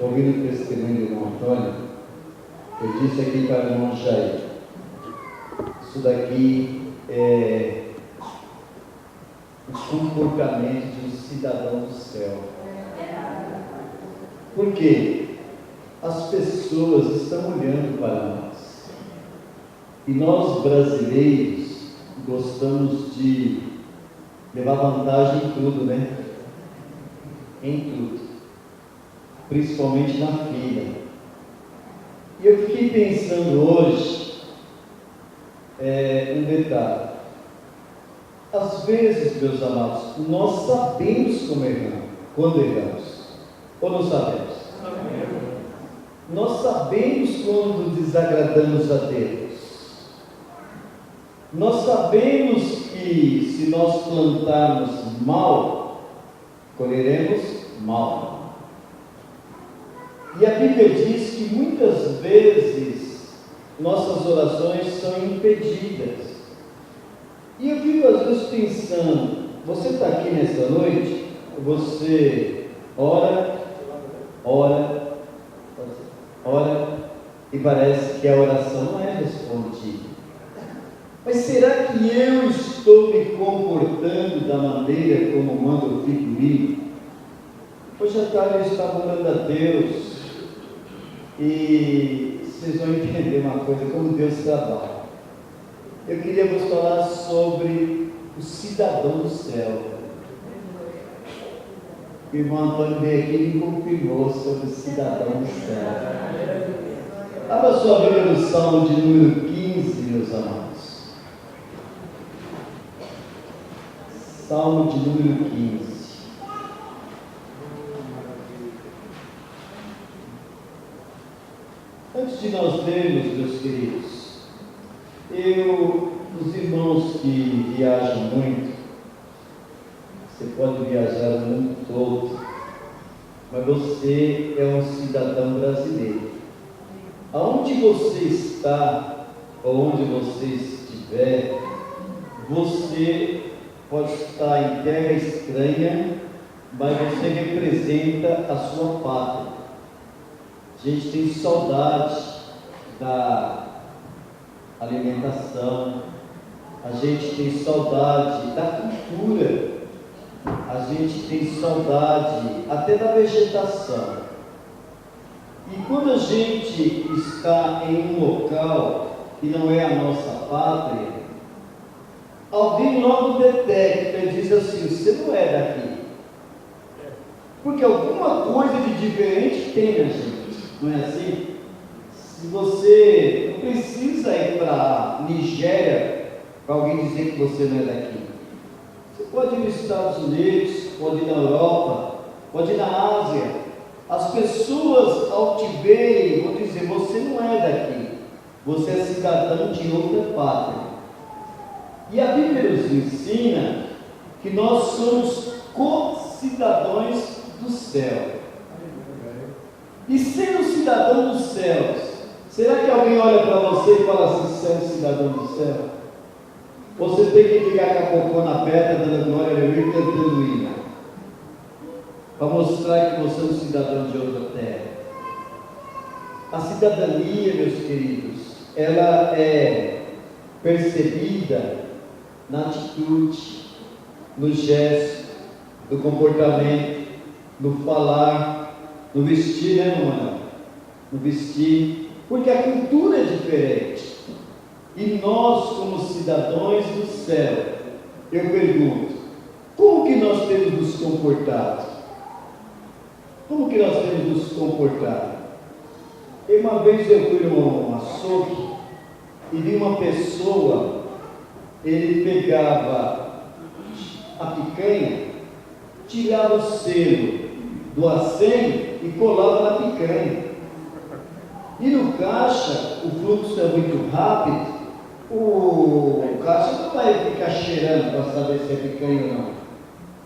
ouvindo o testemunho do irmão Antônio, eu disse aqui para o irmão Jair, isso daqui é o comportamento de um cidadão do céu. Por quê? As pessoas estão olhando para nós. E nós brasileiros gostamos de levar vantagem em tudo, né? Em tudo. Principalmente na filha. E eu fiquei pensando hoje, um detalhe. Às vezes, meus amados, nós sabemos quando erramos. Ou não sabemos? Nós sabemos quando desagradamos a Deus. Nós sabemos que se nós plantarmos mal, colheremos mal. E a Bíblia diz que muitas vezes nossas orações são impedidas. E eu fico às vezes pensando, você está aqui nessa noite, você ora, e parece que a oração não é respondida. Mas será que eu estou me comportando da maneira como manda o figurino? Hoje à tarde eu estava orando a Deus, e vocês vão entender uma coisa, como Deus trabalha. Eu queria vos falar sobre o cidadão do céu. O irmão Antônio veio aqui e me confirmou sobre o cidadão do céu. Abra sua Bíblia no Salmo de número 15, meus amados. Salmo de número 15. Antes de nós lermos, meus queridos, os irmãos que viajam muito, você pode viajar o mundo todo, mas você é um cidadão brasileiro. Aonde você está, ou onde você estiver, você pode estar em terra estranha, mas você representa a sua pátria. A gente tem saudade da alimentação, a gente tem saudade da cultura, a gente tem saudade até da vegetação. E quando a gente está em um local que não é a nossa pátria, alguém logo detecta e diz assim: você não é daqui. Porque alguma coisa de diferente tem na gente, não é assim? Se você não precisa ir para a Nigéria para alguém dizer que você não é daqui. Você pode ir nos Estados Unidos, pode ir na Europa, pode ir na Ásia. As pessoas, ao te verem, vão dizer: você não é daqui, você é cidadão de outra pátria. E a Bíblia nos ensina que nós somos co-cidadãos do céu. E sendo cidadão dos céus, será que alguém olha para você e fala assim: você é um cidadão do céu? Você tem que ficar com a popô na perna, dando glória a Deus e cantando hino, para mostrar que você é um cidadão de outra terra. A cidadania, meus queridos, ela é percebida na atitude, no gesto, no comportamento, no falar, no vestir, né, irmã? No vestir, porque a cultura é diferente. E nós, como cidadãos do céu, eu pergunto: como que nós temos nos comportado? Como que nós temos nos comportado? Uma vez eu fui num açougue e vi uma pessoa, ele pegava a picanha, tirava o selo do acém e colava na picanha. E no caixa, o fluxo é muito rápido, o caixa não vai ficar cheirando para saber se é picanha ou não.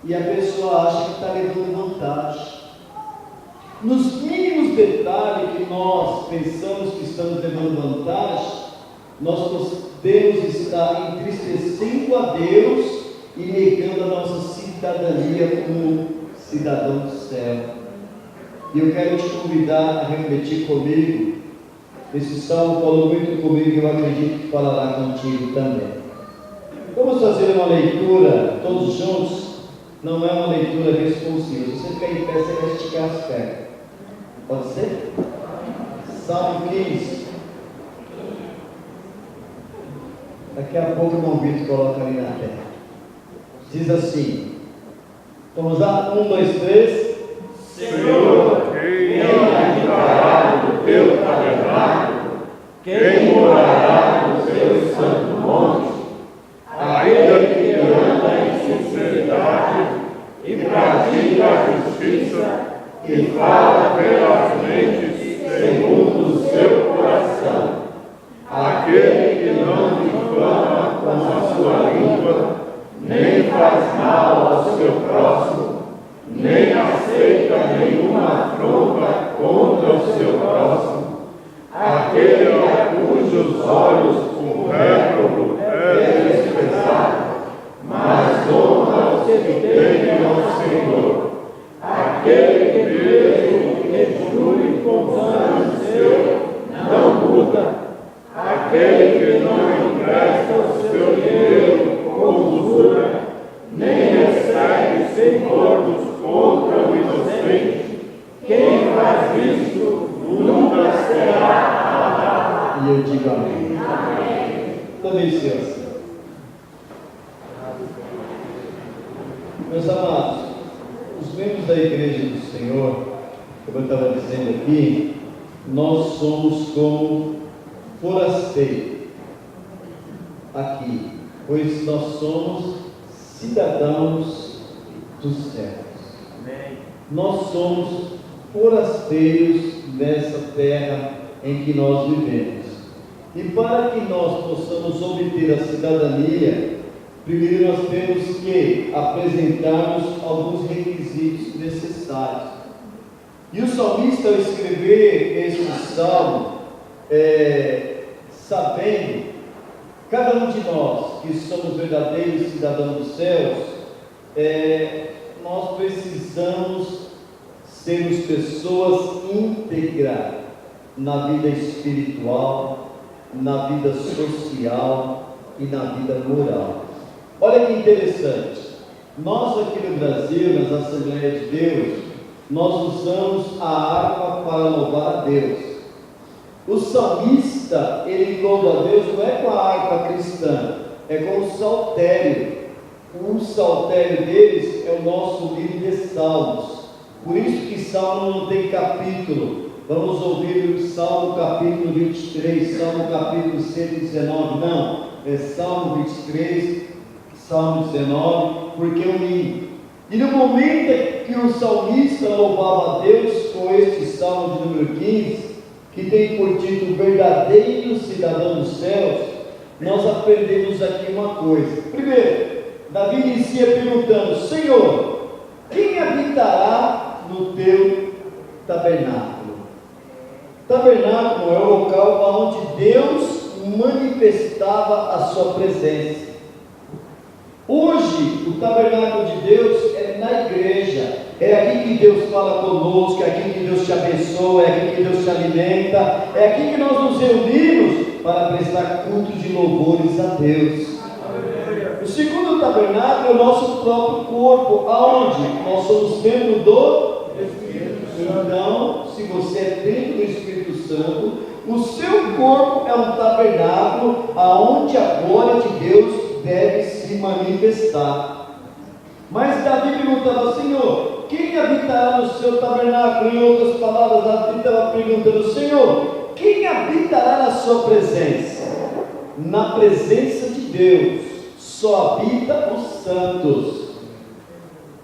E a pessoa acha que está levando vantagem. Nos mínimos detalhes que nós pensamos que estamos levando vantagem, nós podemos estar entristecendo a Deus e negando a nossa cidadania como cidadão do céu. E eu quero te convidar a refletir comigo. Esse salmo falou muito comigo e eu acredito que falará contigo também. Vamos fazer uma leitura todos juntos. Não é uma leitura responsiva. Se você ficar em pé, você vai esticar as pernas. Pode ser? Salmo 15. Daqui a pouco o irmão Vitor coloca ali na tela. Diz assim. Vamos lá? 1, 2, 3. Senhor, quem habitará no teu tabernáculo? Quem morará no teu santo monte? Aquele que anda em sinceridade e pratica a justiça, que fala verazmente segundo o seu coração. Aquele que não difama com a sua língua, nem faz mal ao seu próximo, nem aceita nenhuma afronta contra o seu próximo. Aquele a cujos olhos o réprobo é desprezado, mas honra os que temem ao Senhor. Aquele que mesmo que jure com sangue seu, não muda. Aquele que não empresta o seu dinheiro com usura, nem recebe sem mordos contra o inocente. Quem faz isso nunca será alabado. E eu digo amém. Também, Senhor. Meus amados, os membros da Igreja do Senhor, como eu estava dizendo aqui, nós somos como forasteiro aqui, pois nós somos cidadãos dos céus. Amém. Nós somos forasteiros nessa terra em que nós vivemos. E para que nós possamos obter a cidadania, primeiro nós temos que apresentarmos alguns requisitos necessários. E o salmista, ao escrever este salmo, sabendo, cada um de nós que somos verdadeiros cidadãos dos céus, nós precisamos sermos pessoas íntegras na vida espiritual, na vida social e na vida moral. Olha que interessante, nós aqui no Brasil, nas Assembleias de Deus, nós usamos a harpa para louvar a Deus. O salmista, ele louva a Deus não é com a harpa cristã, é com o saltério. O saltério deles é o nosso livro de Salmos. Por isso que Salmo não tem capítulo. Vamos ouvir o Salmo capítulo 23, Salmo capítulo 119, não, é Salmo 23, Salmo 19, porque é um hino. E no momento que o salmista louvava a Deus com este Salmo de número 15, que tem por título verdadeiro cidadão dos céus, nós aprendemos aqui uma coisa. Primeiro, Davi inicia perguntando: Senhor, quem habitará no teu tabernáculo? Tabernáculo é o local onde Deus manifestava a sua presença. Hoje, o tabernáculo de Deus é na igreja. É aqui que Deus fala conosco, é aqui que Deus te abençoa, é aqui que Deus te alimenta, é aqui que nós nos reunimos para prestar culto de louvores a Deus. O segundo tabernáculo é o nosso próprio corpo, aonde nós somos templo do Espírito Santo. Então, se você é templo do Espírito Santo, o seu corpo é um tabernáculo aonde a glória de Deus deve se manifestar. Mas Davi perguntava: Senhor, quem habitará no seu tabernáculo? Em outras palavras, Davi estava perguntando: Senhor, quem habitará na sua presença? Na presença de Deus só habita os santos.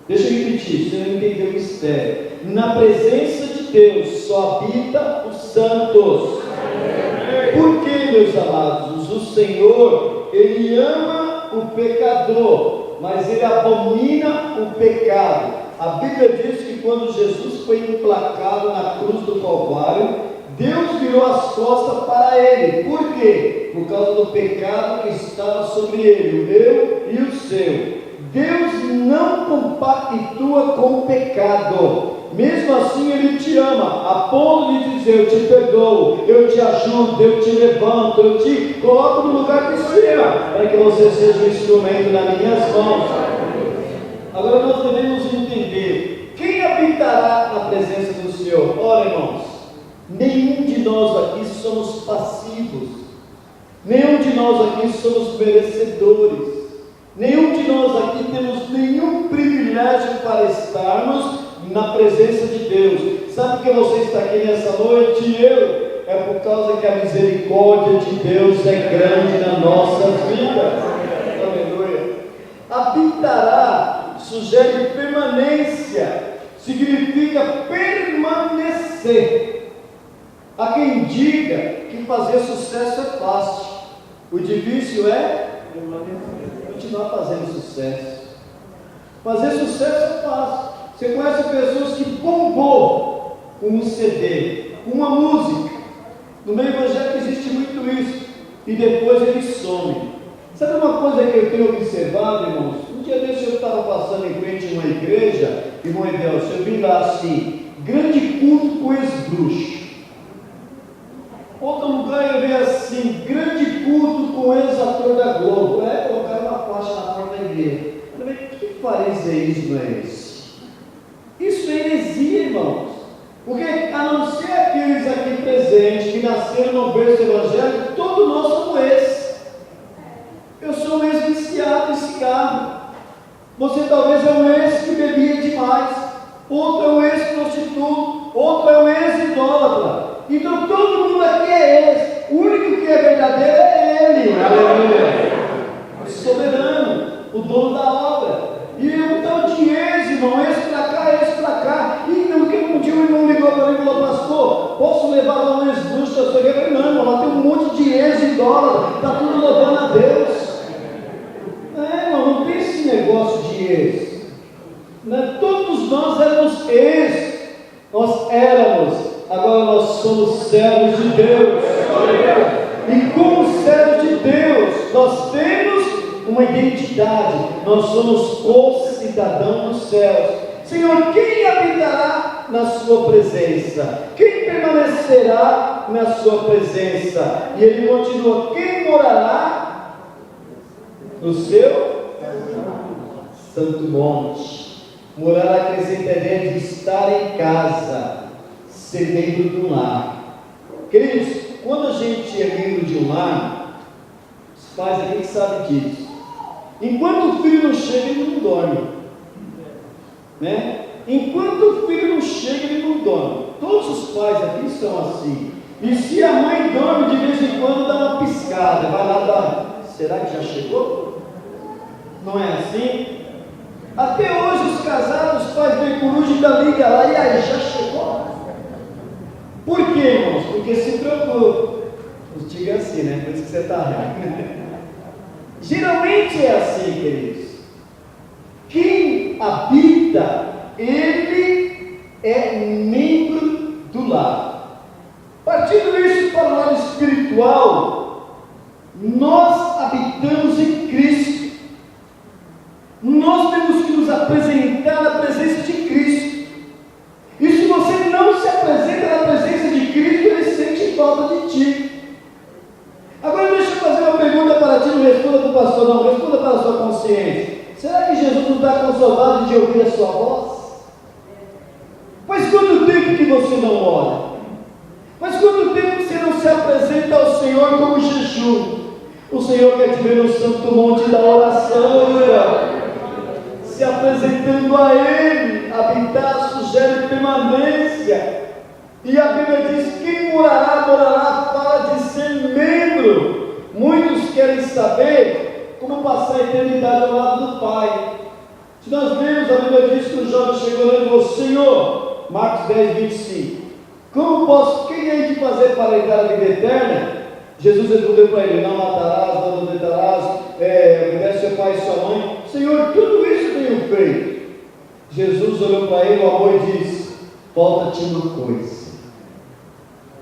Deixa eu repetir, você não entendeu o mistério. Na presença de Deus só habita os santos. Por que, meus amados? O Senhor, Ele ama o pecador, mas Ele abomina o pecado. A Bíblia diz que quando Jesus foi emplacado na cruz do Calvário, Deus virou as costas para Ele. Por quê? Por causa do pecado que estava sobre Ele, o meu e o seu. Deus não compactua com o pecado. mesmo assim Ele te ama, a ponto de dizer: eu te perdoo, eu te ajudo, eu te levanto, eu te coloco no lugar de cima, para que você seja um instrumento nas minhas mãos. Agora nós devemos entender: quem habitará na presença do Senhor? Ora, irmãos, nenhum de nós aqui somos passivos, nenhum de nós aqui somos merecedores, nenhum de nós aqui temos nenhum privilégio para estarmos na presença de Deus. Sabe que você está aqui nessa noite e eu? É por causa que a misericórdia de Deus é grande na nossa vida. Aleluia. Habitará sugere permanência, significa permanecer. Há quem diga que fazer sucesso é fácil, o difícil é continuar fazendo sucesso. Fazer sucesso é fácil. Você conhece pessoas que bombou com um CD, com uma música. No meio evangélico existe muito isso, e depois eles somem. Sabe uma coisa que eu tenho observado, irmãos? Um dia desse eu estava passando em frente a uma igreja, irmão Edelson, eu vi lá assim: grande culto com ex-bruxo. Outro lugar eu vi assim: grande culto com ex-ator da Globo. Colocaram uma faixa na porta da igreja. Eu falei: que fariseísmo é esse? Isso é heresia, irmãos. Porque a não ser aqueles aqui presentes que nasceram no berço evangélico, todos nós somos esses. Eu sou um ex-viciado em cigarro. Você talvez é um ex que bebia demais. Outro é um ex-prostituto. Outro é um ex-idólatra. Então todo mundo aqui é ex. O único que é verdadeiro é Ele. Aleluia. O soberano, o dono da obra. E um tal de ex, irmão, ex pra cá, ex pra cá. E não, que um dia o irmão ligou para mim e falou: pastor, posso levar lá um ex-bruxo? Eu falei: não, irmão, lá tem um monte de ex-idólatra, está tudo louvando a Deus. Irmão, não tem esse negócio de ex. Todos nós éramos ex, nós éramos, agora nós somos servos de Deus. E como servos de Deus, nós temos uma identidade, nós somos co-cidadãos dos céus. Senhor, quem habitará na sua presença? Quem permanecerá na sua presença? E ele continua: quem morará no seu santo monte? Morar acrescenta a ideia de estar em casa, ser membro de um lar. Queridos, quando a gente é membro de um lar, os pais aqui sabem disso. Enquanto o filho não chega, ele não dorme, né? Enquanto o filho não chega, ele não dorme. Todos os pais aqui são assim. E se a mãe dorme, de vez em quando dá uma piscada, vai lá dar: será que já chegou? Não é assim? Até hoje os casados, os pais vêm coruja e da liga lá: e aí, já chegou? Por quê, irmãos? Porque se preocupa. Diga assim, né? Por isso que você está rindo. Geralmente é assim, queridos. Quem habita, ele é membro do lar. Partindo isso para o lado espiritual, nós habitamos em Cristo. Nós temos que nos apresentar na presença de Cristo. E se você não se apresenta na presença de Cristo, Ele sente falta de ti. Agora deixa eu fazer uma pergunta para ti, não responda para o pastor, não, responda para a sua consciência. Será que Jesus não está com saudade de ouvir a sua voz? Faz quanto tempo que você não ora? Faz quanto tempo que você não se apresenta ao Senhor como jejum? O Senhor quer te ver no santo monte da oração, se apresentando a Ele. Habitar sugere permanência. E a Bíblia diz: quem morará, fala de ser membro. Muitos querem saber como passar a eternidade ao lado do Pai. Se nós vemos, a Bíblia diz que o jovem chegou lá e falou: Senhor, Marcos 10, 25, quem hei de fazer para entrar na vida eterna? Jesus respondeu para ele: não matarás, não adulterarás, obedece seu pai e sua mãe. Senhor, tudo isso tenho feito. Jesus olhou para ele, o amor, e disse: falta-te uma coisa.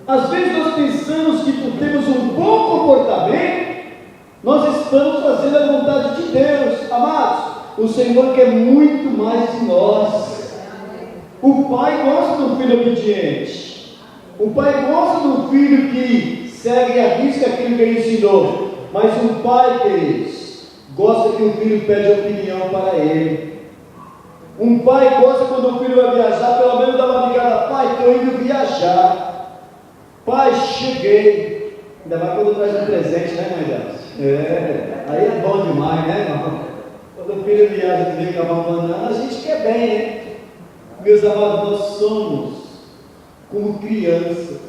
Às vezes nós pensamos que por termos um bom comportamento, nós estamos fazendo a vontade de Deus. Amados, o Senhor quer muito mais de nós. O pai gosta de um filho obediente. O pai gosta de um filho que segue à risca aquilo que ele ensinou. Mas um pai, queridos, gosta que o filho pede opinião para ele. Um pai gosta quando o filho vai viajar, pelo menos dá uma ligada: pai, estou indo viajar. Pai, cheguei. Ainda mais quando traz um presente, né, mãe Deus? Aí é bom demais, né, irmão? Quando o filho viaja e vem com a mão banana, a gente quer bem, né? Meus amados, nós somos como crianças.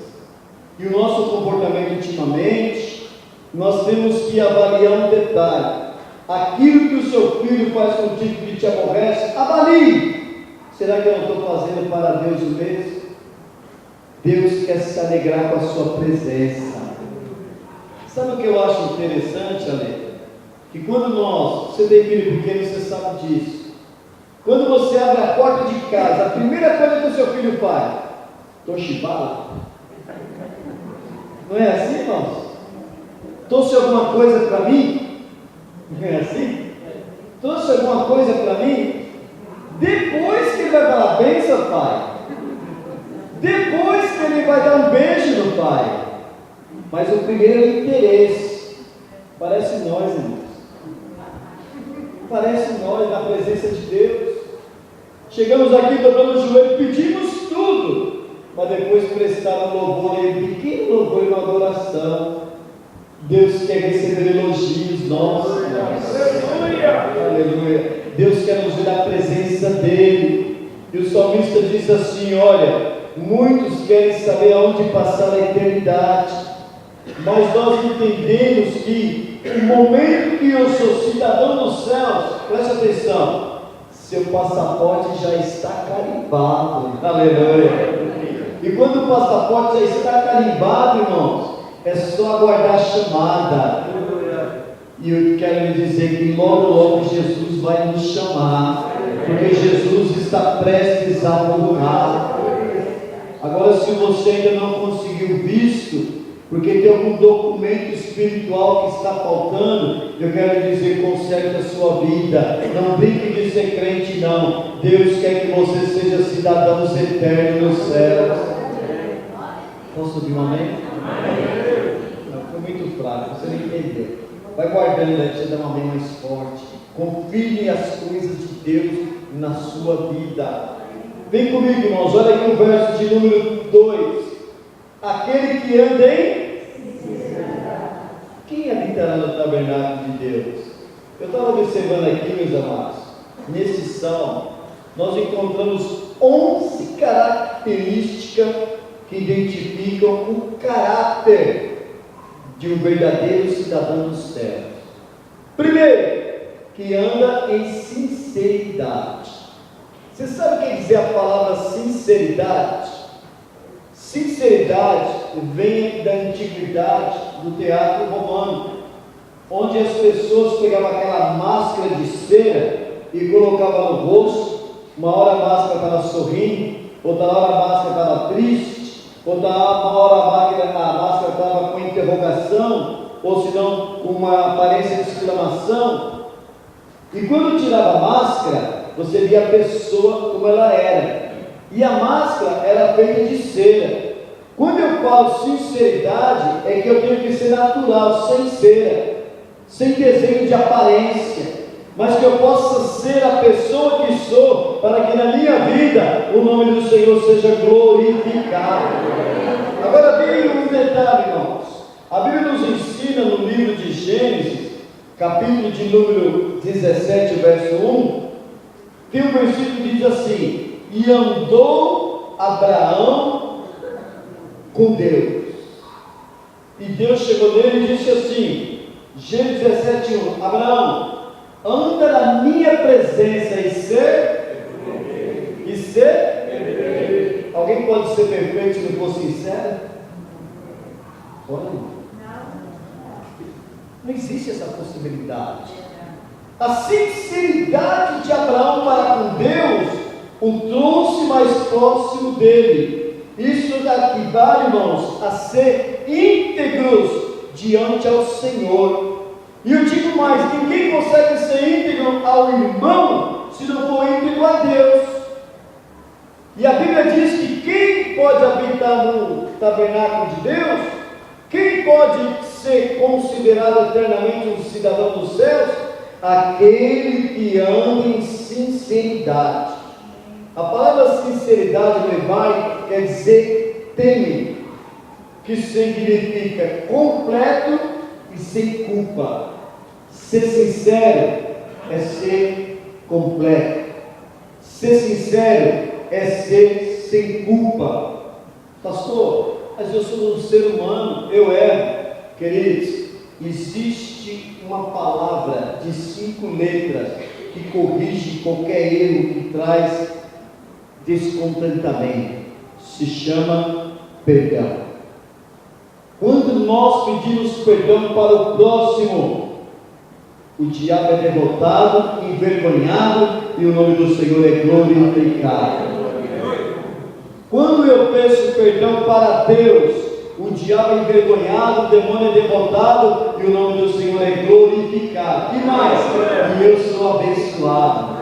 E o nosso comportamento ultimamente, nós temos que avaliar um detalhe. Aquilo que o seu filho faz contigo que te aborrece, avalie. Será que eu não estou fazendo para Deus o mesmo? Deus quer se alegrar com a sua presença. Sabe o que eu acho interessante, Ale? Que quando você tem filho pequeno, você sabe disso. Quando você abre a porta de casa, a primeira coisa que o seu filho faz: Toshibala? Não é assim, irmãos? Trouxe alguma coisa para mim? Não é assim? Trouxe alguma coisa para mim? Depois que ele vai falar: benção, pai. Depois que ele vai dar um beijo no pai. Mas o primeiro é o interesse. Parece nós, irmãos. Parece nós na presença de Deus. Chegamos aqui, dobramos o joelho, pedimos tudo, mas depois prestaram louvor, e um pequeno louvor e uma adoração. Deus quer receber elogios nossos. Aleluia! Aleluia! Deus quer nos ver a presença dEle. E o salmista diz assim: olha, muitos querem saber aonde passar a eternidade, mas nós entendemos que o momento que eu sou cidadão dos céus, preste atenção, seu passaporte já está carimbado. Aleluia! E quando o passaporte já está carimbado, irmãos, é só aguardar a chamada. E eu quero lhe dizer que logo Jesus vai nos chamar, porque Jesus está prestes a voltar. Agora, se você ainda não conseguiu visto, porque tem algum documento espiritual que está faltando, eu quero lhe dizer: conserte a sua vida. Não brinque de ser crente, não. Deus quer que você seja cidadãos eternos nos céus. Posso ouvir um amém? Não, foi muito fraco, você não entendeu. Vai guardando aí para você dar um amém mais forte. Confie as coisas de Deus na sua vida. Vem comigo, irmãos, olha aqui o verso de número 2. Aquele que anda em... Quem habitará no tabernáculo de Deus? Eu estava observando aqui, meus amados, nesse salmo, nós encontramos 11 características que identificam o caráter de um verdadeiro cidadão dos céus. Primeiro, que anda em sinceridade. Você sabe o que quer dizer a palavra sinceridade? Sinceridade vem da antiguidade, do teatro romano, onde as pessoas pegavam aquela máscara de cera e colocavam no rosto. Uma hora a máscara estava sorrindo, outra hora a máscara estava triste, outra hora a máscara estava com interrogação, ou se não com uma aparência de exclamação. E quando tirava a máscara, você via a pessoa como ela era. E a máscara era feita de cera. Quando eu falo sinceridade, é que eu tenho que ser natural, sem cera, sem desenho de aparência, mas que eu possa ser a pessoa que sou, para que na minha vida o nome do Senhor seja glorificado. Agora vem um detalhe, irmãos. A Bíblia nos ensina no livro de Gênesis, capítulo de número 17, verso 1, tem um versículo que diz assim: e andou Abraão com Deus. E Deus chegou nele e disse assim, Gênesis 17:1, Abraão, anda na minha presença e ser? Alguém pode ser perfeito se não for sincero? Olha, não existe essa possibilidade. A sinceridade de Abraão para com Deus o trouxe mais próximo dele. Isso daqui vale, irmãos, a ser íntegros diante ao Senhor. E eu digo mais: ninguém consegue ser íntegro ao irmão se não for íntegro a Deus. E a Bíblia diz que quem pode habitar no tabernáculo de Deus, quem pode ser considerado eternamente um cidadão dos céus? Aquele que anda em sinceridade. A palavra sinceridade no hebraico quer dizer teme, que significa completo e sem culpa. Ser sincero é ser completo. Ser sincero é ser sem culpa. Pastor, mas eu sou um ser humano, eu erro. Queridos, existe uma palavra de 5 letras que corrige qualquer erro, que traz descontentamento. Se chama perdão. Quando nós pedimos perdão para o próximo, o diabo é derrotado, envergonhado, e o nome do Senhor é glorificado. Quando eu peço perdão para Deus, o diabo é envergonhado, o demônio é derrotado, e o nome do Senhor é glorificado. E mais, e eu sou abençoado.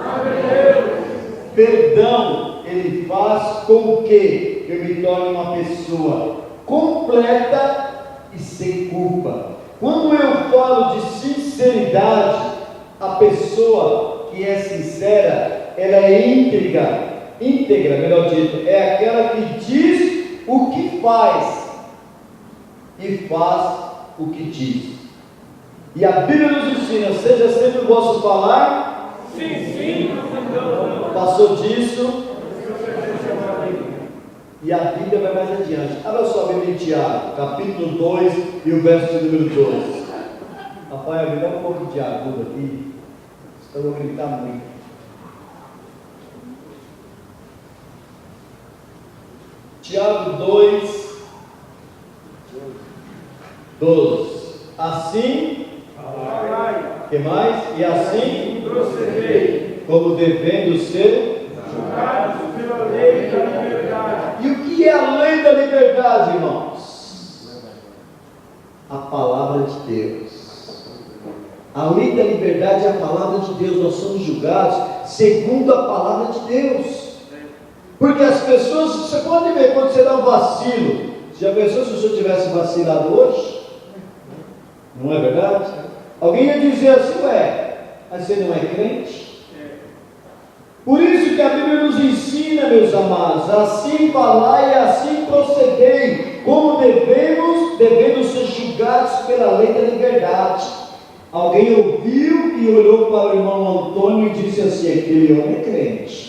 Perdão, ele faz com que eu me torne uma pessoa completa e sem culpa. Quando eu falo de sinceridade, a pessoa que é sincera, ela é íntegra, melhor dito, é aquela que diz o que faz e faz o que diz. E a Bíblia nos ensina: seja sempre o vosso falar. Sim. Passou disso. E a Bíblia vai mais adiante. Abra sua Bíblia em Tiago, capítulo 2 e o verso de número 2. Rafael, me dá um pouco de agudo aqui, eu vou gritar muito. Tiago 2, 12. Assim, que mais? E assim procedei, como devendo ser julgados pela lei da liberdade. E o que é a lei da liberdade, irmãos? A palavra de Deus. A lei da liberdade é a palavra de Deus. Nós somos julgados segundo a palavra de Deus. Porque as pessoas, você pode ver quando você dá um vacilo. Já pensou se o senhor tivesse vacilado hoje? Não é verdade? Alguém ia dizer assim: ué, mas você não é crente? Por isso que a Bíblia nos ensina, meus amados, assim falai e assim procedei, como devemos ser julgados pela lei da liberdade. Alguém ouviu e olhou para o irmão Antônio e disse assim: aquele homem é crente.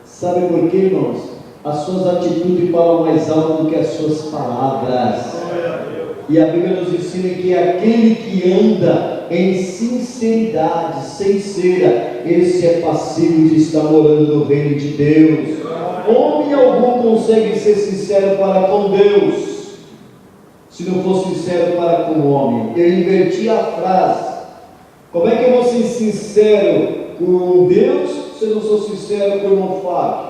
Sabe por quê, irmãos? As suas atitudes falam mais alto do que as suas palavras. E a Bíblia nos ensina que aquele que anda em sinceridade, sincera, esse é passível de estar morando no reino de Deus. Homem algum consegue ser sincero para com Deus, se não for sincero para com o homem. Eu inverti a frase. Como é que eu vou ser sincero com Deus se eu não sou sincero com o irmão Fábio?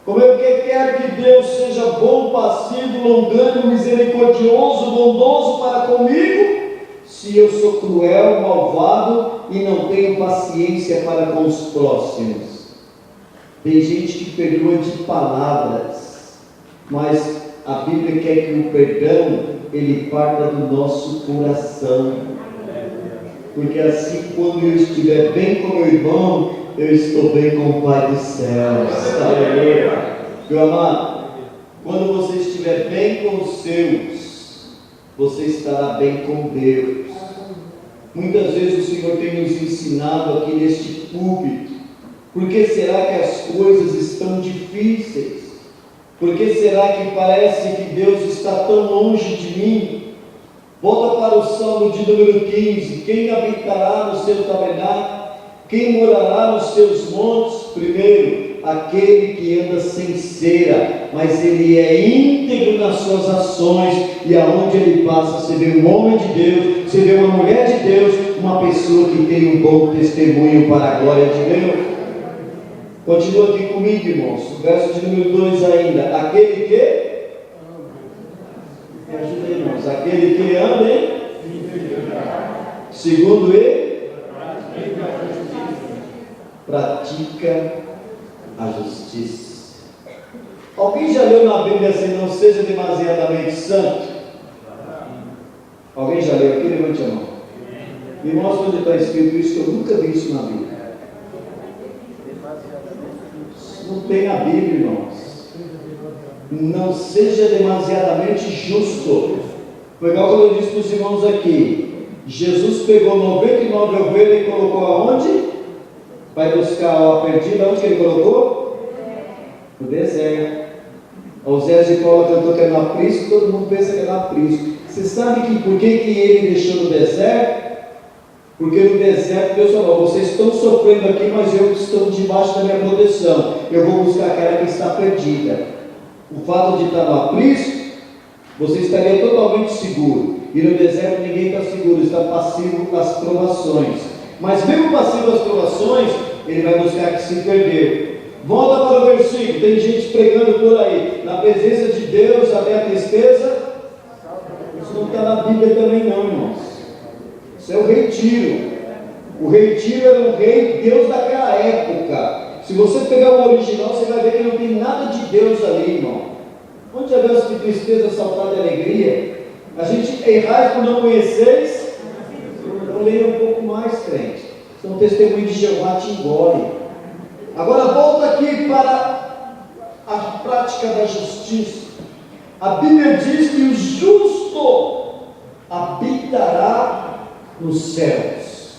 Como eu quero que Deus seja bom, passivo, longânimo, misericordioso, bondoso para comigo, se eu sou cruel, malvado e não tenho paciência para com os próximos? Tem gente que perdoa de palavras, mas a Bíblia quer que o perdão ele parta do nosso coração, porque assim, quando eu estiver bem com meu irmão, eu estou bem com o Pai dos céus. Aleluia. Meu amado, quando você estiver bem com os seus, você estará bem com Deus. Muitas vezes o Senhor tem nos ensinado aqui neste púlpito: por que será que as coisas estão difíceis? Por que será que parece que Deus está tão longe de mim? Volta para o Salmo de número 15: quem habitará no seu tabernáculo? Quem morará nos seus montes? Primeiro, aquele que anda sem cera, mas ele é íntegro nas suas ações, e aonde ele passa, você vê um homem de Deus, você vê uma mulher de Deus, uma pessoa que tem um bom testemunho para a glória de Deus. Continua aqui comigo, irmãos, o verso de número 2 ainda: aquele que, me ajuda aí, irmãos, aquele que anda em, segundo ele, pratica a justiça. justiça. Alguém já leu na Bíblia assim, não seja demasiadamente santo? Alguém já leu aqui? Levante a mão. Me mostra onde está escrito isso, que eu nunca vi isso na Bíblia. Isso não tem na Bíblia, irmãos. Não seja demasiadamente justo. Foi igual quando eu disse para os irmãos aqui. Jesus pegou 99 ovelhas e colocou aonde? Vai buscar a perdida, onde que ele colocou? No deserto. O Zé de Paula cantou que é no aprisco, todo mundo pensa que é no aprisco. Você sabe que por que ele deixou no deserto? Porque no deserto Deus falou: vocês estão sofrendo aqui, mas eu estou debaixo da minha proteção. Eu vou buscar aquela que está perdida. O fato de estar no aprisco, você estaria totalmente seguro. E no deserto ninguém está seguro, está passivo às provações. Mas mesmo passivo às provações, ele vai buscar que se perdeu. Volta para o versículo. Tem gente pregando por aí: na presença de Deus até a tristeza. Isso não está na Bíblia também não, irmãos. Isso é o retiro. O retiro era um rei Deus daquela época. Se você pegar o original, você vai ver que não tem nada de Deus ali, irmão. Onde já viu de tristeza, saudade e alegria? A gente errai por não conheceis. Então leia um pouco mais, crente. Senão o testemunho de Jeová te engole. Agora volta aqui para a prática da justiça. A Bíblia diz que o justo habitará nos céus.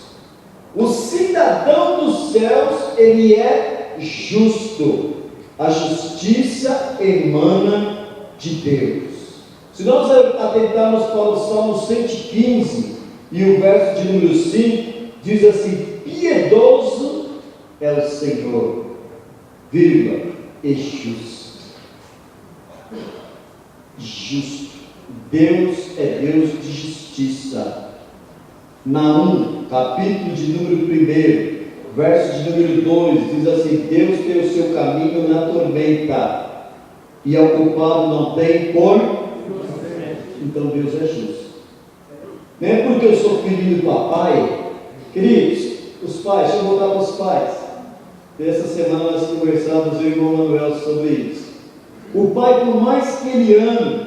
O cidadão dos céus, ele é justo. A justiça emana de Deus. Se nós atentarmos para o Salmo 115 e o verso de número 5, diz assim: piedoso é o Senhor, vírgula, e justo. Justo. Deus é Deus de justiça. Naum, capítulo de número 1, verso de número 2, diz assim: Deus tem o seu caminho na tormenta, e ao culpado não tem por. Então Deus é justo. Não é porque eu sou filho do papai, queridos, os pais, deixa eu voltar para os pais. Essa semana nós conversávamos, eu e o irmão Manuel, sobre isso. O pai, por mais que ele ame,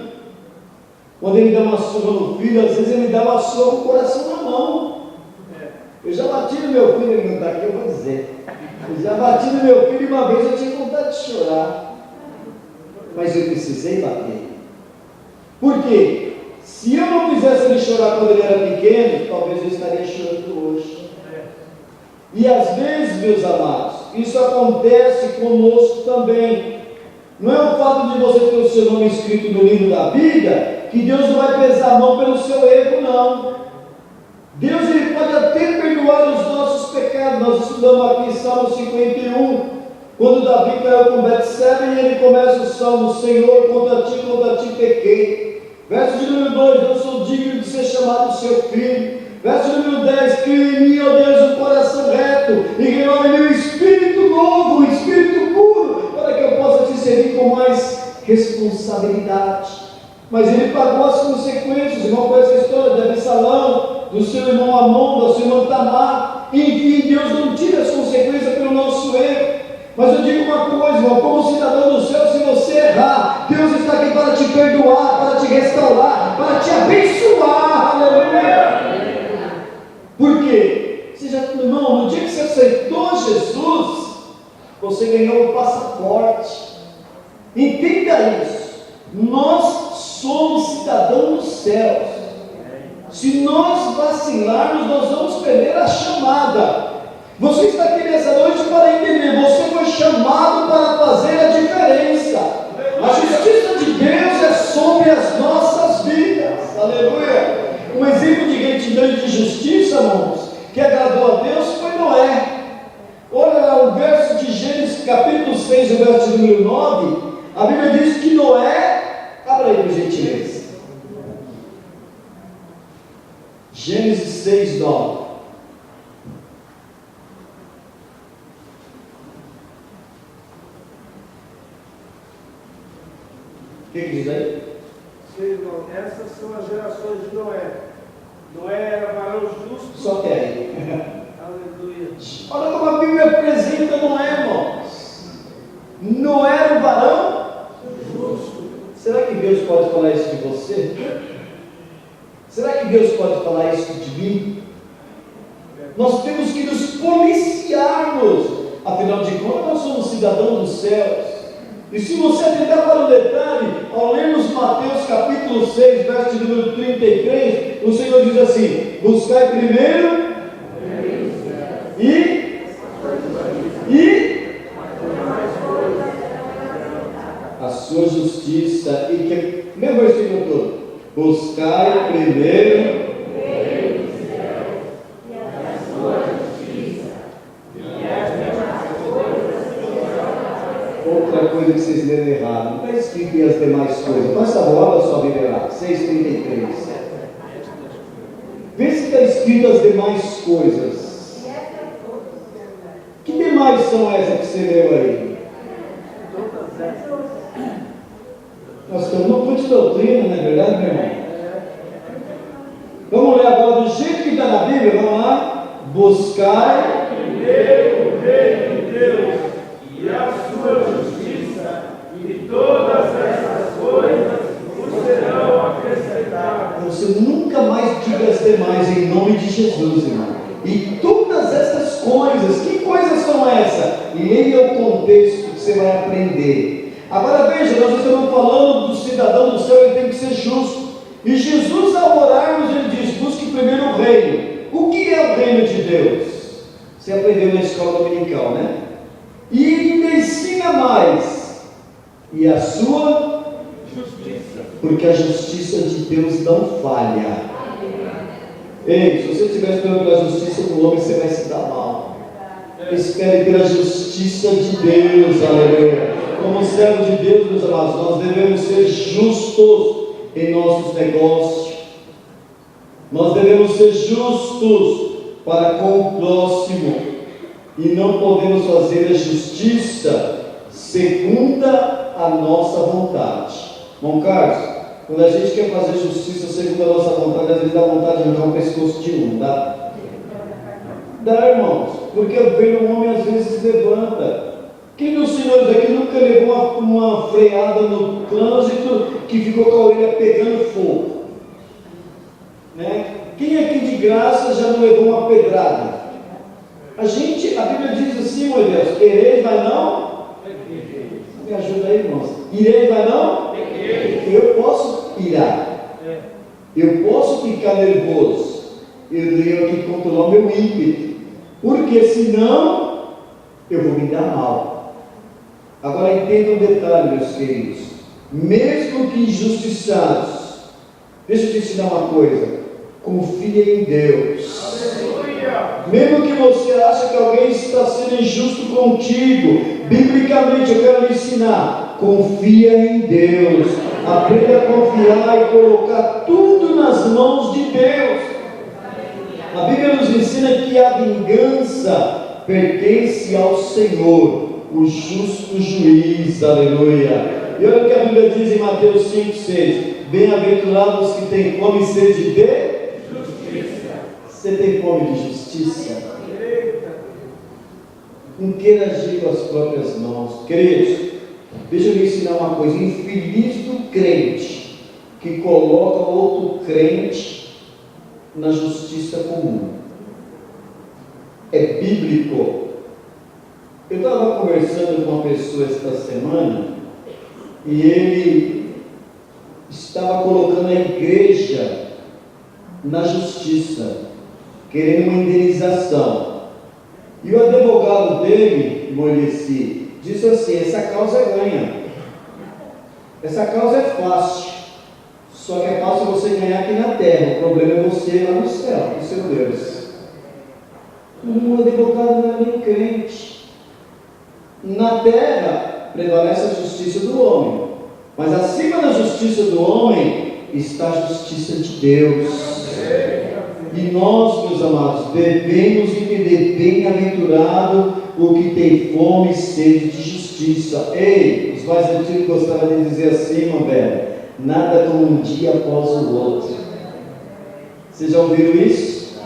quando ele dá uma surra no filho, às vezes ele dá uma surra com o coração na mão. Eu já bati no meu filho, ele não está aqui, eu vou dizer. Eu já bati no meu filho e uma vez eu tinha vontade de chorar. Mas eu precisei bater. Por quê? Se eu não fizesse ele chorar quando ele era pequeno, talvez eu estaria chorando hoje. E às vezes, meus amados, isso acontece conosco também. Não é o fato de você ter o seu nome escrito no livro da Bíblia que Deus não vai pesar a mão pelo seu erro, não. Deus, ele pode até perdoar os nossos pecados. Nós estudamos aqui em Salmo 51, quando Davi caiu com Betseba, e ele começa o Salmo: Senhor, contra ti pequei. Verso de número 2: não sou digno de ser chamado seu filho. Verso de número 10: cria em mim, ó Deus, um coração reto, e renova em mim um espírito novo, um espírito puro, para que eu possa te servir com mais responsabilidade. Mas ele pagou as consequências. Irmão, com essa história de Absalão, do seu irmão Amon, da sua irmã Tamar. Enfim, Deus não tira as consequências pelo nosso erro. Mas eu digo uma coisa, irmão: como cidadão do céu, se você errar, Deus está aqui para te perdoar, para te restaurar, para te abençoar. Aleluia! Por quê? Irmão, no dia que você aceitou Jesus, você ganhou um passaporte. Entenda isso. Nós somos cidadãos dos céus. Se nós vacilarmos, nós vamos perder a chamada. Você está aqui nessa noite para entender: você foi chamado para fazer a diferença. A justiça de Deus é sobre as nossas vidas. Aleluia! Um exemplo de retidão e de justiça, irmãos, que agradou a Deus, foi Noé. Olha lá o verso de Gênesis capítulo 6, o verso de número 9. A Bíblia diz que Noé, abra aí por gentileza, Gênesis 6, 9. O que diz aí? Essas são as gerações de Noé. Noé era varão justo. Só que aí. Aleluia. Olha como a Bíblia apresenta Noé, irmãos. falar isso de você? Será que Deus pode falar isso de mim? Nós temos que nos policiarmos. Afinal de contas, nós somos cidadãos dos céus. E se você atentar para o detalhe, ao lermos Mateus capítulo 6, verso de número 33, o Senhor diz assim: buscai primeiro e a sua justiça. E que, meu versículo todo, buscai primeiro outra coisa que vocês leram errado. Não está escrito e as demais coisas. Mas está bom, olha só, Bíblia lá, 6,33. Vê se está escrito as demais coisas. Que demais são essas que você leu aí? Nós estamos no culto de doutrina, não é verdade, meu irmão? Vamos ler agora do jeito que está na Bíblia, vamos lá. Buscai primeiro o reino de Deus e a sua justiça, e todas essas coisas vos serão acrescentadas. Você nunca mais diga as demais em nome de Jesus, irmão. E todas essas coisas, que coisas são essas? Leia o contexto que você vai aprender. Agora veja, nós estamos falando do cidadão do céu, ele tem que ser justo. E Jesus, ao orarmos, ele diz: busque primeiro o reino. O que é o reino de Deus? Você aprendeu na escola dominical, né? E ele ensina mais. E a sua justiça. Porque a justiça de Deus não falha. Ei, se você estiver esperando pela justiça do homem, você vai se dar mal. Espere pela justiça de Deus, aleluia. Como servo de Deus, meus amados, nós devemos ser justos em nossos negócios. Nós devemos ser justos para com o próximo. E não podemos fazer a justiça segundo a nossa vontade. Bom, Carlos, quando a gente quer fazer justiça segundo a nossa vontade, às vezes dá vontade de arrancar o pescoço de um, dá? Dá, irmãos, porque eu vejo um homem às vezes levanta. Quem dos senhores aqui nunca levou uma freada no trânsito que ficou com a orelha pegando fogo? Né? Quem aqui de graça já não levou uma pedrada? A Bíblia diz assim, meu Deus: ireis, vai não? Me ajuda aí, irmãos. Ireis, vai não? Eu posso irar. Eu posso ficar nervoso. Eu tenho que controlar o meu ímpeto. Porque senão eu vou me dar mal. Agora entenda um detalhe, meus queridos. Mesmo que injustiçados, deixa eu te ensinar uma coisa. Confia em Deus. Mesmo que você ache que alguém está sendo injusto contigo, biblicamente eu quero lhe ensinar: confia em Deus. Aprenda a confiar e colocar tudo nas mãos de Deus. A Bíblia nos ensina que a vingança pertence ao Senhor, o justo juiz, aleluia. E olha o que a Bíblia diz em Mateus 5,6: bem-aventurados que têm fome e sede de justiça. Você tem fome de justiça? Não queira agir com as próprias mãos. Queridos, deixa eu lhe ensinar uma coisa: infeliz do crente que coloca outro crente na justiça comum. É bíblico. Eu estava conversando com uma pessoa esta semana e ele estava colocando a igreja na justiça, querendo uma indenização. E o advogado dele, Moisés, disse assim: essa causa é ganha. Essa causa é fácil. Só que é fácil você ganhar aqui na terra. O problema é você ir lá no céu, com seu Deus. O advogado não é nem crente. Na terra prevalece a justiça do homem, mas acima da justiça do homem está a justiça de Deus. E nós, meus amados, devemos entender: bem-aventurado o que tem fome e sede de justiça. Ei, os mais antigos gostavam de dizer assim, irmão velho: nada como um dia após o outro. Vocês já ouviram isso?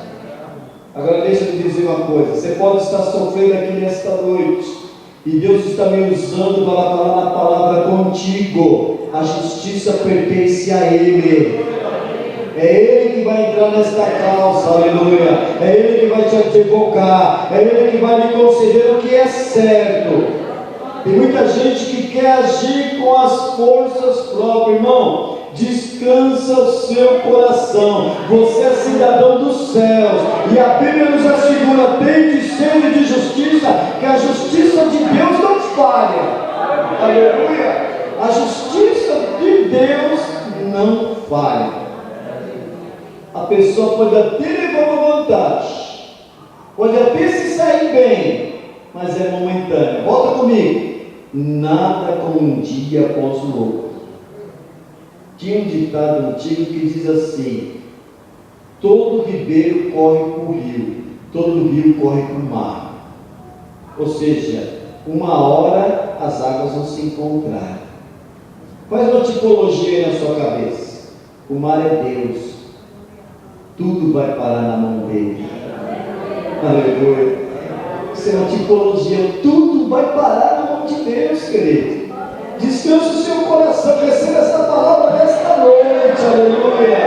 Agora deixa eu dizer uma coisa: você pode estar sofrendo aqui nesta noite, e Deus está me usando para falar na palavra contigo. a justiça pertence a Ele. É Ele que vai entrar nesta causa, aleluia. É Ele que vai te advogar. É Ele que vai lhe conceder o que é certo. Tem muita gente que quer agir com as forças próprias, irmão. Descansa o seu coração. Você é cidadão dos céus. E a Bíblia nos assegura, tende sede de justiça, que a justiça de Deus não falha. Aleluia. A justiça de Deus não falha. A pessoa pode até levar uma vantagem, pode até se sair bem, mas é momentâneo. Volta comigo. Nada como um dia após o outro. Tinha um ditado antigo que diz assim: todo ribeiro corre para o rio, todo rio corre para o mar. Ou seja, uma hora as águas vão se encontrar. Faz uma tipologia aí na sua cabeça. O mar é Deus. Tudo vai parar na mão dele. Aleluia. Isso é uma tipologia. Tudo vai parar na mão de Deus, querido. Descanse o seu coração. Receba essa palavra nesta noite. Aleluia.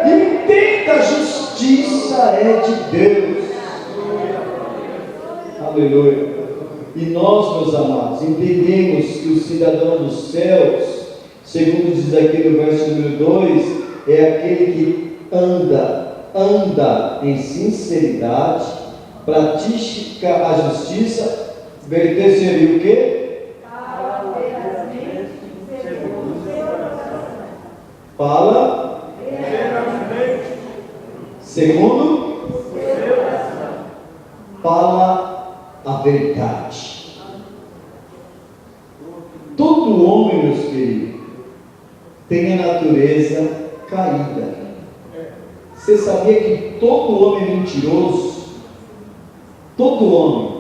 Entenda, a justiça é de Deus. Aleluia. E nós, meus amados, entendemos que o cidadão dos céus, segundo diz aqui no verso número 2, é aquele que anda em sinceridade, pratica a justiça, verdadeiro seria o quê? Fala segundo, fala a verdade. Todo homem, meus queridos, tem a natureza caída. Você sabia que todo homem é mentiroso? Todo homem.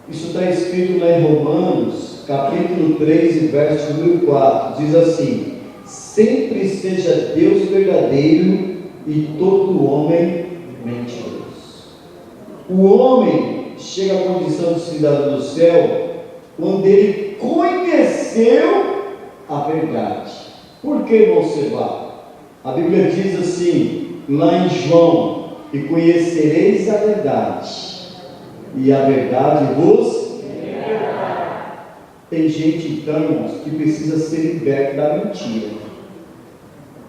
Isso está escrito lá em Romanos, capítulo 3, verso número 4. Diz assim: sempre seja Deus verdadeiro e todo homem mentiroso. O homem chega à condição de cidadão do céu quando ele conheceu a verdade. Por que, irmão Seba? A Bíblia diz assim, lá em João: e conhecereis a verdade, e a verdade vos libertará. Tem gente, então, irmãos, que precisa ser liberto da mentira.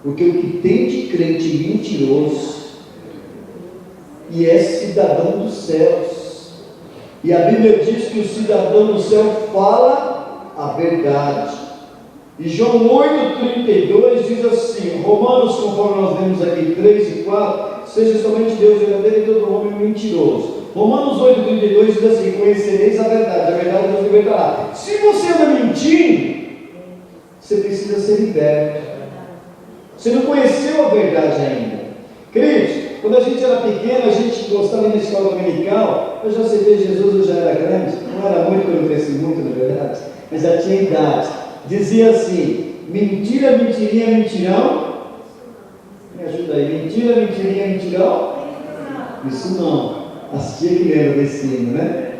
Porque o que tem de crente mentiroso e é cidadão dos céus. E a Bíblia diz que o cidadão do céu fala a verdade. E João 8,32 diz assim, Romanos, conforme nós lemos aqui 3 e 4, seja somente Deus verdadeiro e todo homem mentiroso. Romanos 8,32 diz assim: conhecereis a verdade vos libertará. Se você anda mentindo, você precisa ser liberto. Você não conheceu a verdade ainda. Queridos, quando a gente era pequeno, a gente gostava de ir na escola dominical. Eu já aceitei Jesus, eu já era grande. Não era muito, eu não cresci muito, na verdade, mas já tinha idade. Dizia assim: mentira, mentirinha, mentirão. Me ajuda aí. Mentira, mentirinha, mentirão. Isso não. As tia que lembra desse hino, né?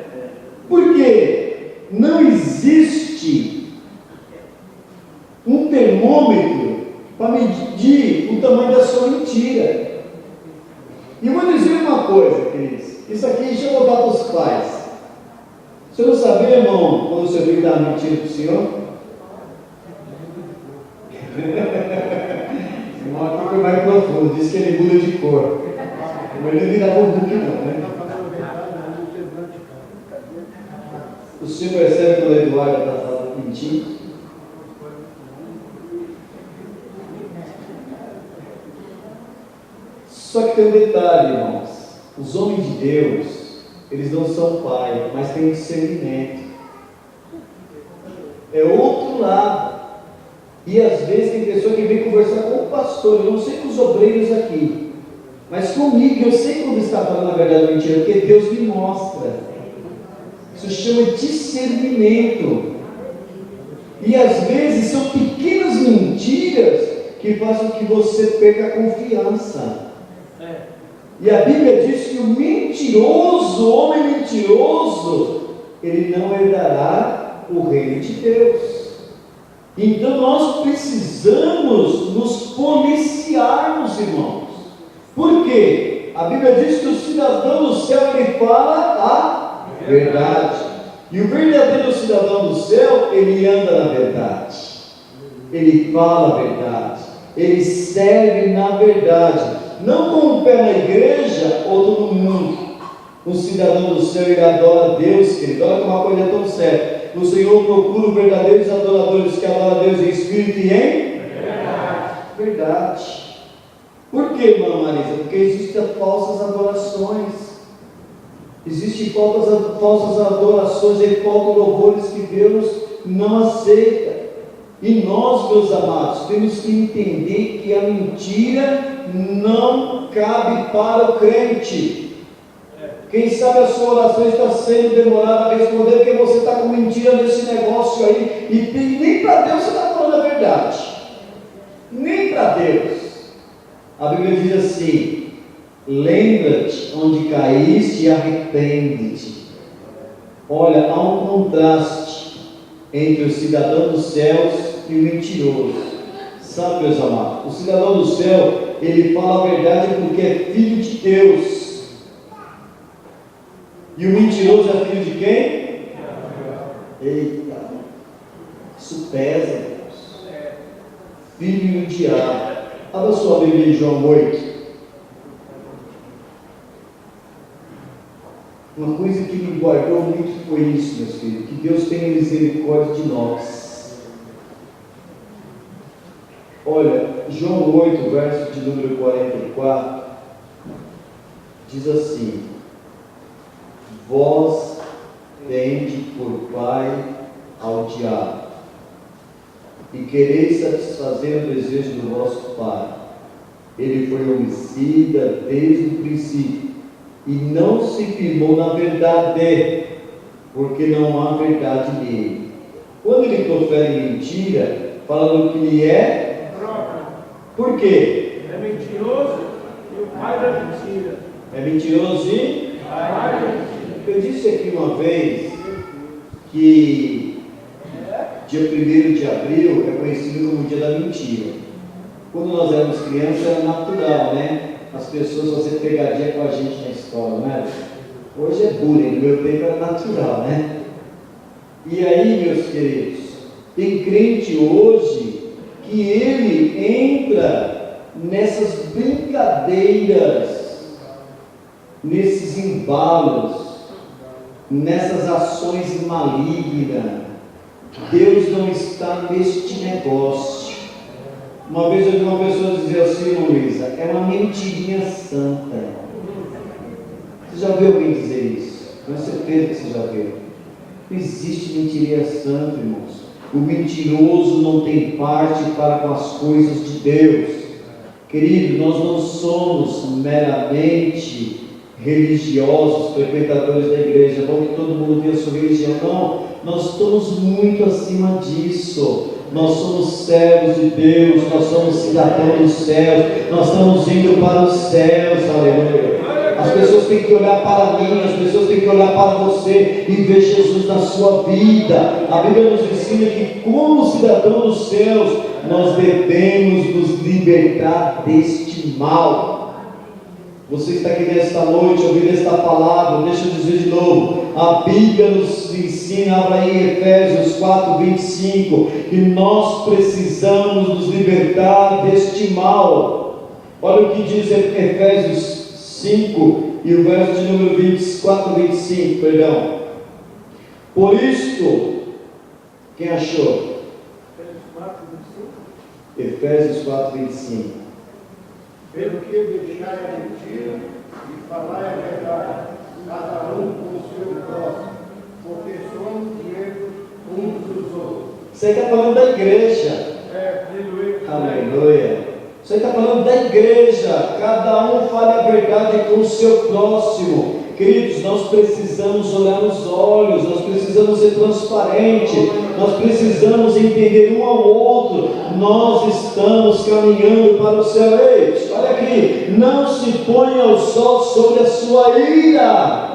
Porque não existe um termômetro para medir o tamanho da sua mentira. E eu vou dizer uma coisa, queridos. Isso aqui, deixa eu voltar para os pais. Você não sabia, irmão, quando o seu filho estava mentindo para o senhor? Uma coisa mais profunda, diz que ele muda de cor. Mas ele não vira burbuque não, né? O senhor percebe que o Eduardo está falando mentindo? Só que tem um detalhe, irmãos. Os homens de Deus, eles não são pai, mas têm discernimento. É outro lado. E às vezes tem pessoa que vem conversar com o pastor. Eu não sei com os obreiros aqui, mas comigo eu sei quando está falando a verdade ou mentira, porque Deus me mostra. Isso chama discernimento. E às vezes são pequenas mentiras que fazem com que você perca a confiança. E a Bíblia diz que o mentiroso, o homem mentiroso, ele não herdará o reino de Deus. Então nós precisamos nos policiarmos, irmãos. Por quê? A Bíblia diz que o cidadão do céu, ele fala a verdade. E o verdadeiro cidadão do céu, ele anda na verdade. Ele fala a verdade. Ele serve na verdade. Não com o pé na igreja ou no mundo. Um cidadão do céu, ele adora a Deus, querido. Olha como uma coisa é tão séria. O Senhor procura verdadeiros adoradores que adoram a Deus em espírito e em verdade. Por que, irmã Marisa? Porque existem falsas adorações. Existem falsas adorações e falsos louvores que Deus não aceita. E nós, meus amados, temos que entender que a mentira não cabe para o crente. Quem sabe a sua oração está sendo demorada a responder porque você está com mentira nesse negócio aí, e nem para Deus você está falando a verdade, nem para Deus. A Bíblia diz assim: lembra-te onde caíste e arrepende-te. Olha, há um contraste entre o cidadão dos céus e o mentiroso. Sabe, meus amados, o cidadão do céu, ele fala a verdade porque é filho de Deus. E o mentiroso é filho de quem? Eita, isso pesa, Deus. Filho do diabo. Abra sua Bíblia em João 8. Uma coisa que me guardou muito foi isso, meus filhos, que Deus tenha misericórdia de nós. Olha, João 8, verso de número 44, diz assim: vós tende por pai ao diabo, e quereis satisfazer o desejo do vosso pai. Ele foi homicida desde o princípio, e não se firmou na verdade, porque não há verdade nele. Quando ele profere mentira, falando que ele é próprio. Por quê? É mentiroso e o pai da mentira. É mentiroso e pai da mentira. Eu disse aqui uma vez que dia 1º de abril é conhecido como o dia da mentira. Quando nós éramos crianças era natural, né? As pessoas faziam pegadinha com a gente na escola, né? Hoje é bullying, no meu tempo era natural, né? E aí, meus queridos, tem crente hoje que ele entra nessas brincadeiras, nesses embalos, nessas ações malignas. Deus não está neste negócio. Uma vez eu vi uma pessoa dizer assim, Luísa, é uma mentirinha santa. Você já viu alguém dizer isso? Com certeza que você já viu. Não existe mentirinha santa, irmãos. O mentiroso não tem parte para com as coisas de Deus. Querido, nós não somos meramente religiosos, frequentadores da igreja, é bom que todo mundo tenha sua religião. Não, nós estamos muito acima disso. Nós somos servos de Deus, nós somos cidadãos dos céus, nós estamos indo para os céus, aleluia. As pessoas têm que olhar para mim, as pessoas têm que olhar para você e ver Jesus na sua vida. A Bíblia nos ensina que, como cidadão dos céus, nós devemos nos libertar deste mal. Você está aqui nesta noite ouvindo esta palavra, deixa eu dizer de novo, a Bíblia nos ensina, abra aí em Efésios 4:25, que nós precisamos nos libertar deste mal. Olha o que diz Efésios 5 e o verso de número 25, perdão. Por isto, quem achou? Efésios 4:25. Pelo que deixai a mentira e falar a verdade, cada um com o seu próximo, porque somos membros uns dos outros. Você está falando da igreja. Aleluia. Você está falando da igreja. Cada um fale a verdade com o seu próximo. Queridos, nós precisamos olhar nos olhos, nós precisamos ser transparentes, nós precisamos entender um ao outro. Nós estamos caminhando para o céu. Ei, olha aqui, não se ponha o sol sobre a sua ira.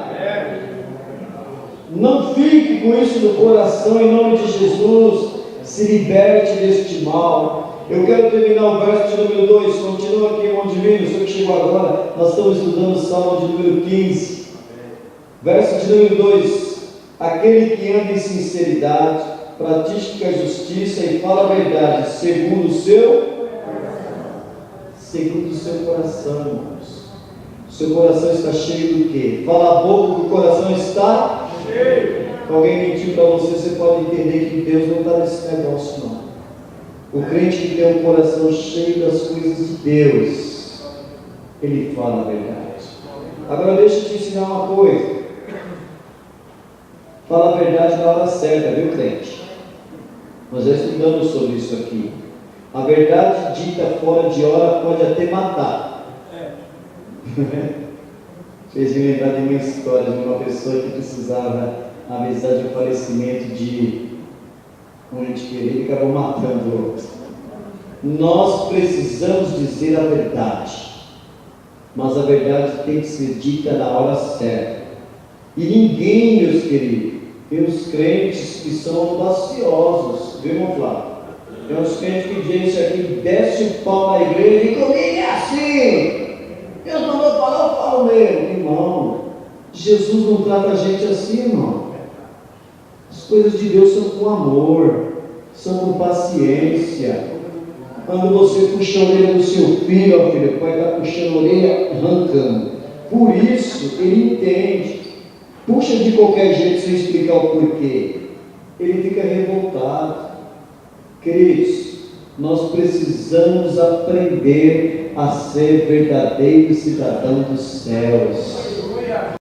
Não fique com isso no coração, em nome de Jesus. se liberte deste mal. Eu quero terminar o verso de número 2, continua aqui, irmão Divino, o senhor que chegou agora, nós estamos estudando o Salmo de número 15, verso de número 2, aquele que anda em sinceridade, pratica a justiça e fala a verdade, segundo o seu coração, irmãos. O seu coração está cheio do quê? Fala a boca que o coração está cheio. Se alguém mentiu para você, você pode entender que Deus não está nesse negócio, não. O crente que tem o coração cheio das coisas de Deus, ele fala a verdade. Agora deixa eu te ensinar uma coisa. Fala a verdade na hora certa, viu, crente? Nós já estudamos sobre isso aqui. A verdade dita fora de hora pode até matar. Fez me lembrar de uma história de uma pessoa que precisava avisar de um falecimento de um ente querido e acabou matando o outro. Nós precisamos dizer a verdade, mas a verdade tem que ser dita na hora certa. E ninguém, meus queridos, tem os crentes que são audaciosos, viu, irmão Flávio? Tem uns crentes que dizem isso aqui, desce o pau na igreja e comigo é assim. Deus mandou falar, eu falo mesmo. Irmão, Jesus não trata a gente assim, irmão. As coisas de Deus são com amor, são com paciência. Quando você puxa a orelha do seu filho, ó filho, o pai está puxando a orelha, arrancando. Por isso, ele entende. Puxa de qualquer jeito sem explicar o porquê. Ele fica revoltado. Queridos, nós precisamos aprender a ser verdadeiros cidadãos dos céus.